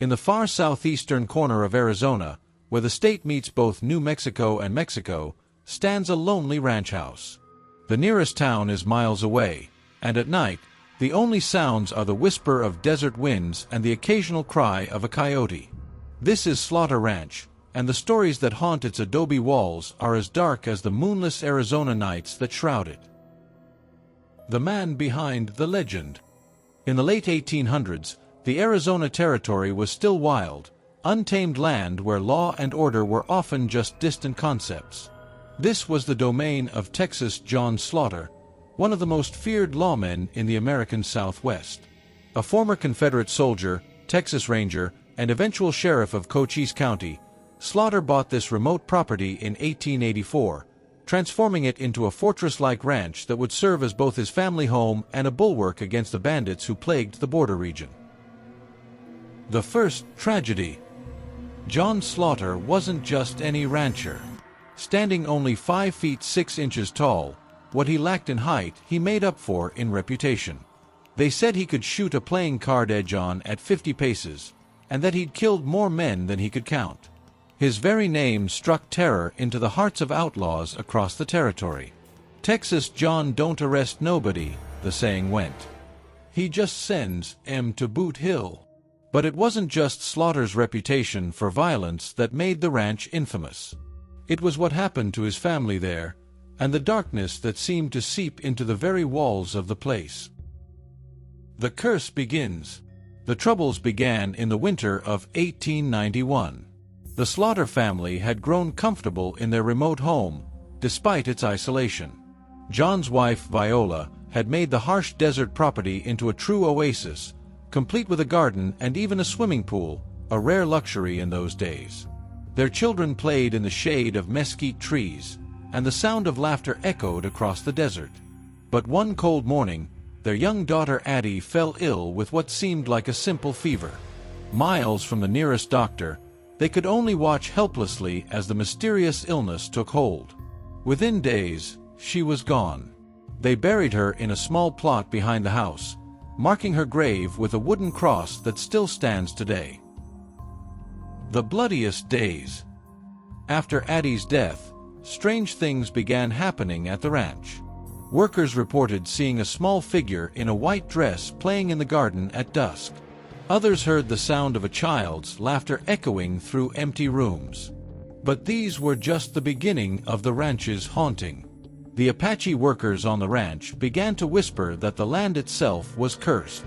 In the far southeastern corner of Arizona, where the state meets both New Mexico and Mexico, stands a lonely ranch house. The nearest town is miles away, and at night, the only sounds are the whisper of desert winds and the occasional cry of a coyote. This is Slaughter Ranch, and the stories that haunt its adobe walls are as dark as the moonless Arizona nights that shroud it. The man behind the legend. In the late 1800s, the Arizona Territory was still wild, untamed land where law and order were often just distant concepts. This was the domain of Texas John Slaughter, one of the most feared lawmen in the American Southwest. A former Confederate soldier, Texas Ranger, and eventual sheriff of Cochise County, Slaughter bought this remote property in 1884, transforming it into a fortress-like ranch that would serve as both his family home and a bulwark against the bandits who plagued the border region. The first tragedy. John Slaughter wasn't just any rancher. Standing only 5 feet 6 inches tall, what he lacked in height he made up for in reputation. They said he could shoot a playing card edge-on at 50 paces, and that he'd killed more men than he could count. His very name struck terror into the hearts of outlaws across the territory. Texas John don't arrest nobody, the saying went. He just sends 'em to Boot Hill. But it wasn't just Slaughter's reputation for violence that made the ranch infamous. It was what happened to his family there, and the darkness that seemed to seep into the very walls of the place. The curse begins. The troubles began in the winter of 1891. The Slaughter family had grown comfortable in their remote home, despite its isolation. John's wife, Viola, had made the harsh desert property into a true oasis, complete with a garden and even a swimming pool, a rare luxury in those days. Their children played in the shade of mesquite trees, and the sound of laughter echoed across the desert. But one cold morning, their young daughter Addie fell ill with what seemed like a simple fever. Miles from the nearest doctor, they could only watch helplessly as the mysterious illness took hold. Within days, she was gone. They buried her in a small plot behind the house, marking her grave with a wooden cross that still stands today. The bloodiest days. After Addie's death, strange things began happening at the ranch. Workers reported seeing a small figure in a white dress playing in the garden at dusk. Others heard the sound of a child's laughter echoing through empty rooms. But these were just the beginning of the ranch's haunting. The Apache workers on the ranch began to whisper that the land itself was cursed.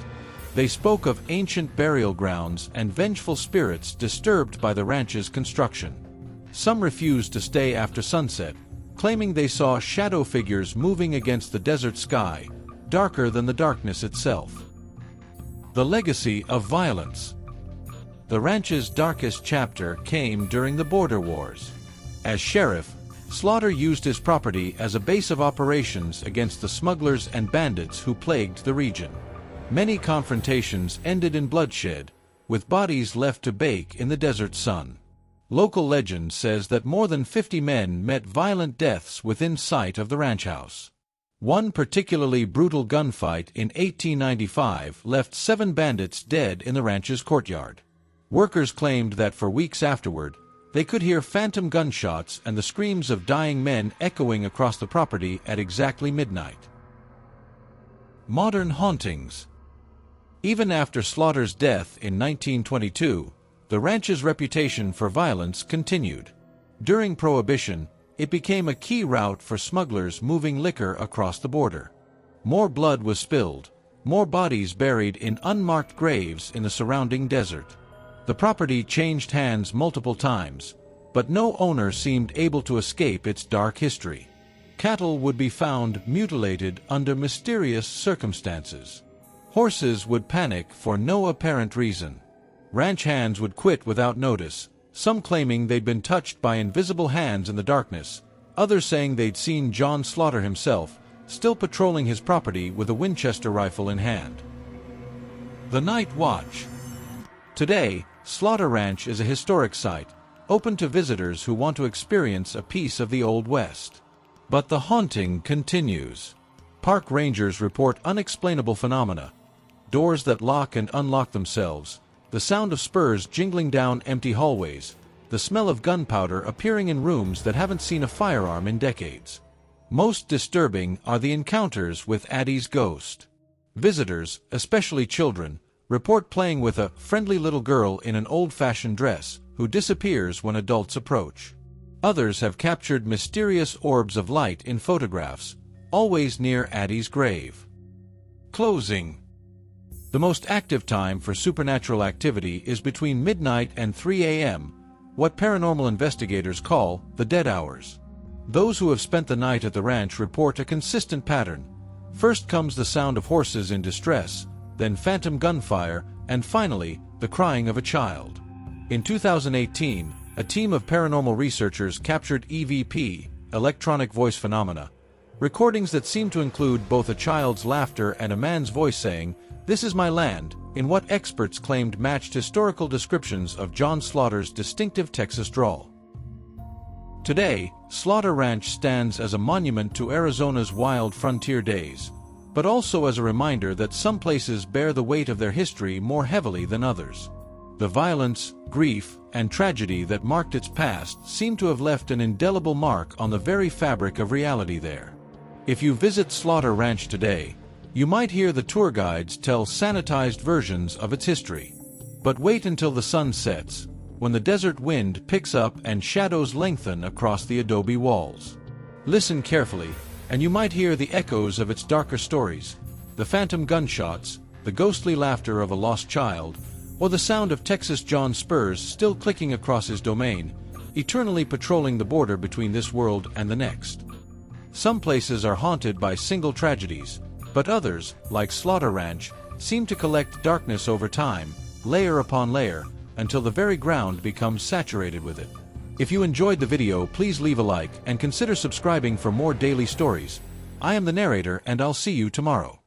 They spoke of ancient burial grounds and vengeful spirits disturbed by the ranch's construction. Some refused to stay after sunset, claiming they saw shadow figures moving against the desert sky, darker than the darkness itself. The legacy of violence. The ranch's darkest chapter came during the border wars. As sheriff, Slaughter used his property as a base of operations against the smugglers and bandits who plagued the region. Many confrontations ended in bloodshed, with bodies left to bake in the desert sun. Local legend says that more than 50 men met violent deaths within sight of the ranch house. One particularly brutal gunfight in 1895 left 7 bandits dead in the ranch's courtyard. Workers claimed that for weeks afterward, they could hear phantom gunshots and the screams of dying men echoing across the property at exactly midnight. Modern hauntings. Even after Slaughter's death in 1922, the ranch's reputation for violence continued. During Prohibition, it became a key route for smugglers moving liquor across the border. More blood was spilled, more bodies buried in unmarked graves in the surrounding desert. The property changed hands multiple times, but no owner seemed able to escape its dark history. Cattle would be found mutilated under mysterious circumstances. Horses would panic for no apparent reason. Ranch hands would quit without notice, some claiming they'd been touched by invisible hands in the darkness, others saying they'd seen John Slaughter himself, still patrolling his property with a Winchester rifle in hand. The Night Watch. Today, Slaughter Ranch is a historic site, open to visitors who want to experience a piece of the Old West. But the haunting continues. Park rangers report unexplainable phenomena. Doors that lock and unlock themselves, the sound of spurs jingling down empty hallways, the smell of gunpowder appearing in rooms that haven't seen a firearm in decades. Most disturbing are the encounters with Addie's ghost. Visitors, especially children, report playing with a friendly little girl in an old-fashioned dress who disappears when adults approach. Others have captured mysterious orbs of light in photographs, always near Addie's grave. Closing. The most active time for supernatural activity is between midnight and 3 a.m., what paranormal investigators call the dead hours. Those who have spent the night at the ranch report a consistent pattern. First comes the sound of horses in distress, then phantom gunfire, and finally, the crying of a child. In 2018, a team of paranormal researchers captured EVP, electronic voice phenomena, recordings that seem to include both a child's laughter and a man's voice saying, "This is my land," in what experts claimed matched historical descriptions of John Slaughter's distinctive Texas drawl. Today, Slaughter Ranch stands as a monument to Arizona's wild frontier days, but also as a reminder that some places bear the weight of their history more heavily than others. The violence, grief, and tragedy that marked its past seem to have left an indelible mark on the very fabric of reality there. If you visit Slaughter Ranch today, you might hear the tour guides tell sanitized versions of its history. But wait until the sun sets, when the desert wind picks up and shadows lengthen across the adobe walls. Listen carefully, and you might hear the echoes of its darker stories, the phantom gunshots, the ghostly laughter of a lost child, or the sound of Texas John's spurs still clicking across his domain, eternally patrolling the border between this world and the next. Some places are haunted by single tragedies, but others, like Slaughter Ranch, seem to collect darkness over time, layer upon layer, until the very ground becomes saturated with it. If you enjoyed the video, please leave a like and consider subscribing for more daily stories. I am the narrator, and I'll see you tomorrow.